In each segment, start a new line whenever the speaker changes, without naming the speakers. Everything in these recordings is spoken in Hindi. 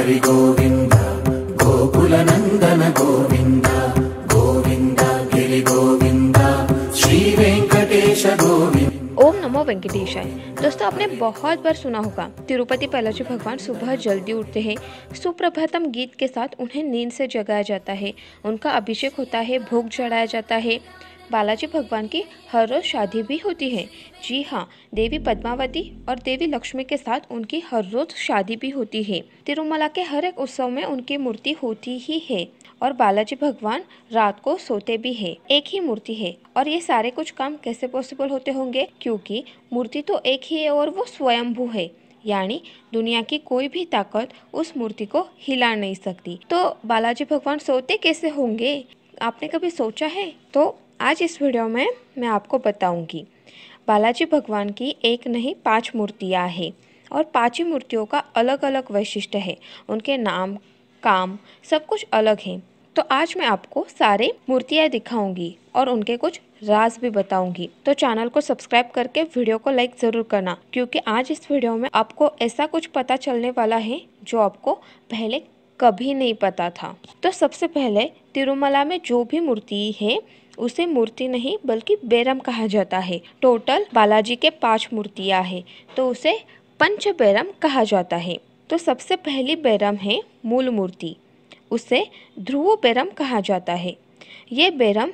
हरि गोविंद गोकुलनंदन गोविंद गोविंद गिरि गोविंद श्री वेंकटेश गोविंद।
ओम नमो वेंकटेशाय। दोस्तों, आपने बहुत बार सुना होगा तिरुपति बालाजी भगवान सुबह जल्दी उठते हैं, सुप्रभातम गीत के साथ उन्हें नींद से जगाया जाता है, उनका अभिषेक होता है, भोग चढ़ाया जाता है। बालाजी भगवान की हर रोज शादी भी होती है। जी हाँ, देवी पद्मावती और देवी लक्ष्मी के साथ उनकी हर रोज शादी भी होती है। तिरुमला के हर एक उत्सव में उनकी मूर्ति होती ही है और बालाजी भगवान रात को सोते भी है। एक ही मूर्ति है और ये सारे कुछ काम कैसे पॉसिबल होते होंगे, क्योंकि मूर्ति तो एक ही है और वो स्वयंभू है, यानी दुनिया की कोई भी ताकत उस मूर्ति को हिला नहीं सकती। तो बालाजी भगवान सोते कैसे होंगे, आपने कभी सोचा है? तो आज इस वीडियो में मैं आपको बताऊंगी। बालाजी भगवान की एक नहीं 5 मूर्तियां हैं और 5 ही मूर्तियों का अलग अलग वैशिष्ट्य है। उनके नाम, काम सब कुछ अलग है। तो आज मैं आपको सारे मूर्तियां दिखाऊंगी और उनके कुछ राज भी बताऊंगी। तो चैनल को सब्सक्राइब करके वीडियो को लाइक जरूर करना, क्योंकि आज इस वीडियो में आपको ऐसा कुछ पता चलने वाला है जो आपको पहले कभी नहीं पता था। तो सबसे पहले तिरुमला में जो भी मूर्ति है उसे मूर्ति नहीं बल्कि बेरम कहा जाता है। टोटल बालाजी के 5 मूर्तियां हैं, तो उसे पंच बेरम कहा जाता है। तो सबसे पहली बेरम है मूल मूर्ति, उसे ध्रुव बेरम कहा जाता है। ये बेरम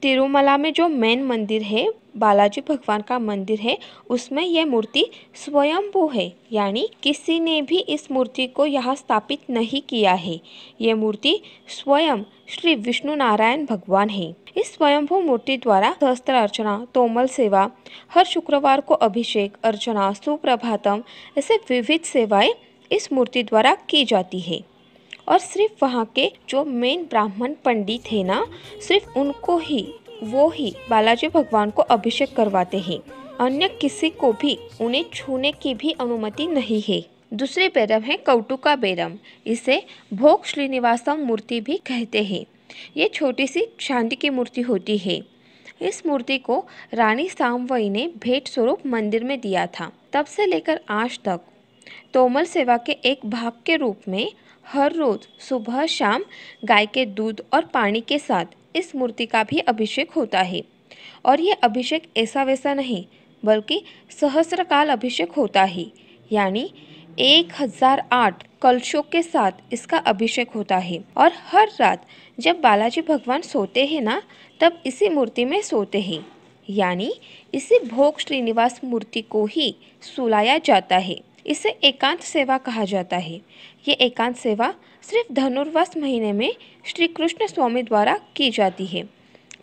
तिरुमला में जो मेन मंदिर है, बालाजी भगवान का मंदिर है, उसमें यह मूर्ति स्वयंभू है, यानी किसी ने भी इस मूर्ति को यहाँ स्थापित नहीं किया है। ये मूर्ति स्वयं श्री विष्णु नारायण भगवान है। इस स्वयंभू मूर्ति द्वारा सहस्त्र अर्चना, तोमल सेवा, हर शुक्रवार को अभिषेक, अर्चना, सुप्रभातम ऐसे विविध सेवाएं इस मूर्ति द्वारा की जाती है। और सिर्फ वहाँ के जो मेन ब्राह्मण पंडित है ना, सिर्फ उनको ही वो ही बालाजी भगवान को अभिषेक करवाते हैं। अन्य किसी को भी उन्हें छूने की भी अनुमति नहीं है। दूसरी बेरम है कौटुका बेरम, इसे भोग श्रीनिवासम मूर्ति भी कहते हैं। ये छोटी सी चांदी की मूर्ति होती है। इस मूर्ति को रानी सामवई ने भेंट स्वरूप मंदिर में दिया था। तब से लेकर आज तक तोमल सेवा के एक भाग के रूप में हर रोज सुबह शाम गाय के दूध और पानी के साथ इस मूर्ति का भी अभिषेक होता है। और ये अभिषेक ऐसा वैसा नहीं बल्कि सहस्त्रकाल अभिषेक होता है, यानी 1008 कलशों के साथ इसका अभिषेक होता है। और हर रात जब बालाजी भगवान सोते हैं ना, तब इसी मूर्ति में सोते हैं, यानी इसी भोग श्रीनिवास मूर्ति को ही सुलाया जाता है। इसे एकांत सेवा कहा जाता है। ये एकांत सेवा सिर्फ धनुर्मास महीने में श्री कृष्ण स्वामी द्वारा की जाती है।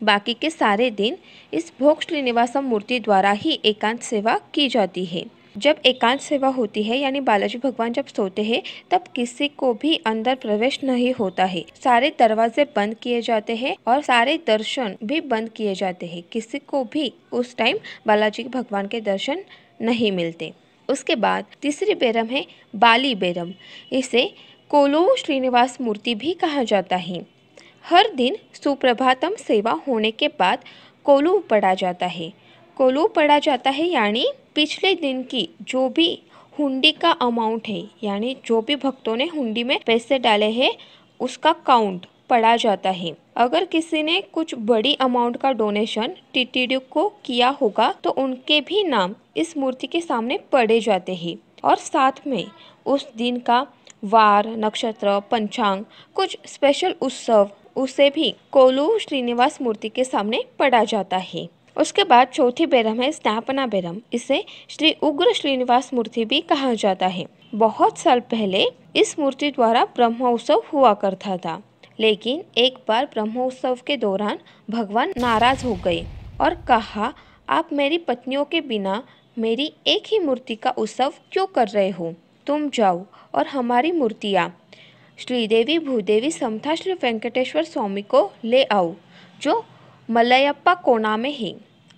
बाकी के सारे दिन इस भोग श्रीनिवासम मूर्ति द्वारा ही एकांत सेवा की जाती है। जब एकांत सेवा होती है, यानी बालाजी भगवान जब सोते हैं, तब किसी को भी अंदर प्रवेश नहीं होता है। सारे दरवाजे बंद किए जाते हैं और सारे दर्शन भी बंद किए जाते हैं। किसी को भी उस टाइम बालाजी भगवान के दर्शन नहीं मिलते। उसके बाद तीसरी बेरम है बाली बेरम, इसे कोलू श्रीनिवास मूर्ति भी कहा जाता है। हर दिन सुप्रभातम सेवा होने के बाद कोलू पढ़ा जाता है। कोलू पढ़ा जाता है यानी पिछले दिन की जो भी हुंडी का अमाउंट है, यानी जो भी भक्तों ने हुंडी में पैसे डाले हैं उसका काउंट पढ़ा जाता है। अगर किसी ने कुछ बड़ी अमाउंट का डोनेशन टीटीडी को किया होगा तो उनके भी नाम इस मूर्ति के सामने पढ़े जाते हैं। और साथ में उस दिन का वार, नक्षत्र, पंचांग, कुछ स्पेशल उत्सव, उसे भी कोलू श्रीनिवास मूर्ति के सामने पढ़ा जाता है। उसके बाद चौथी बेरम है स्थापना बेरम, इसे श्री उग्र श्रीनिवास मूर्ति भी कहा जाता है। बहुत साल पहले इस मूर्ति द्वारा ब्रह्मोत्सव हुआ करता था, लेकिन एक बार ब्रह्मोत्सव के दौरान भगवान नाराज हो गए और कहा, आप मेरी पत्नियों के बिना मेरी एक ही मूर्ति का उत्सव क्यों कर रहे हो? तुम जाओ और हमारी मूर्तियाँ श्रीदेवी भूदेवी समथा श्री वेंकटेश्वर स्वामी को ले आओ, जो मलयप्पा कोना में है,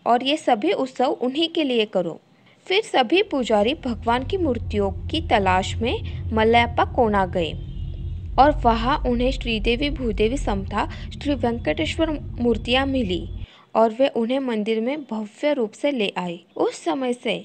और ये सभी उत्सव उन्हीं के लिए करो। फिर सभी पुजारी भगवान की मूर्तियों की तलाश में मलयप्पा कोना गए और वहाँ उन्हें श्रीदेवी भूदेवी समथा श्री वेंकटेश्वर मूर्तियाँ मिली और वे उन्हें मंदिर में भव्य रूप से ले आए। उस समय से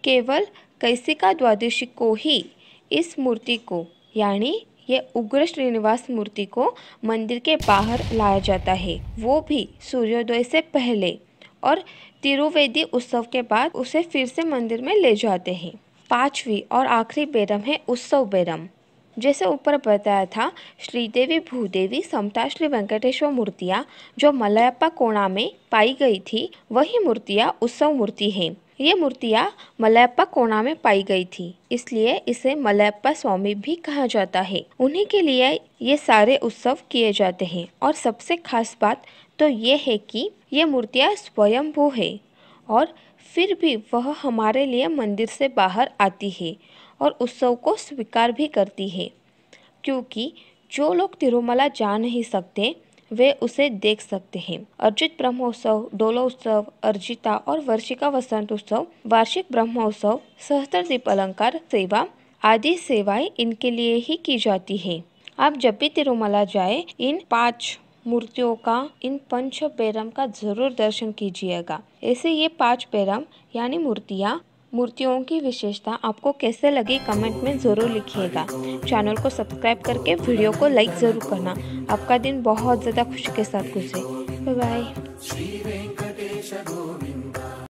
केवल कैसिका द्वादशी को ही इस मूर्ति को, यानी ये उग्र श्रीनिवास मूर्ति को मंदिर के बाहर लाया जाता है, वो भी सूर्योदय से पहले, और तिरुवेदी उत्सव के बाद उसे फिर से मंदिर में ले जाते हैं। पांचवी और आखिरी बेरम है उत्सव बेरम। जैसे ऊपर बताया था, श्रीदेवी भूदेवी समता श्री वेंकटेश्वर मूर्तियाँ जो मलयप्पा कोणा में पाई गई थी, वही मूर्तियाँ उत्सव मूर्ति हैं। ये मूर्तियाँ मलयप्पा कोणा में पाई गई थी, इसलिए इसे मलयप्पा स्वामी भी कहा जाता है। उन्हीं के लिए ये सारे उत्सव किए जाते हैं। और सबसे खास बात तो ये है कि ये मूर्तियाँ स्वयंभू है, और फिर भी वह हमारे लिए मंदिर से बाहर आती है और उत्सव को स्वीकार भी करती है, क्योंकि जो लोग तिरुमला जा नहीं सकते वे उसे देख सकते हैं। अर्जित ब्रह्मोत्सव, डोलोत्सव, अर्जिता और वर्षिका वसंत उत्सव, वार्षिक ब्रह्मोत्सव, सहस्त्र दीप अलंकार सेवा आदि सेवाएं इनके लिए ही की जाती है। आप जब भी तिरुमला जाए, इन 5 मूर्तियों का, इन पंच बेरम का जरूर दर्शन कीजिएगा। ऐसे ये 5 बेरम यानी मूर्तियों की विशेषता आपको कैसे लगी कमेंट में ज़रूर लिखिएगा। चैनल को सब्सक्राइब करके वीडियो को लाइक ज़रूर करना। आपका दिन बहुत ज़्यादा खुशी के साथ गुजरे। Bye bye.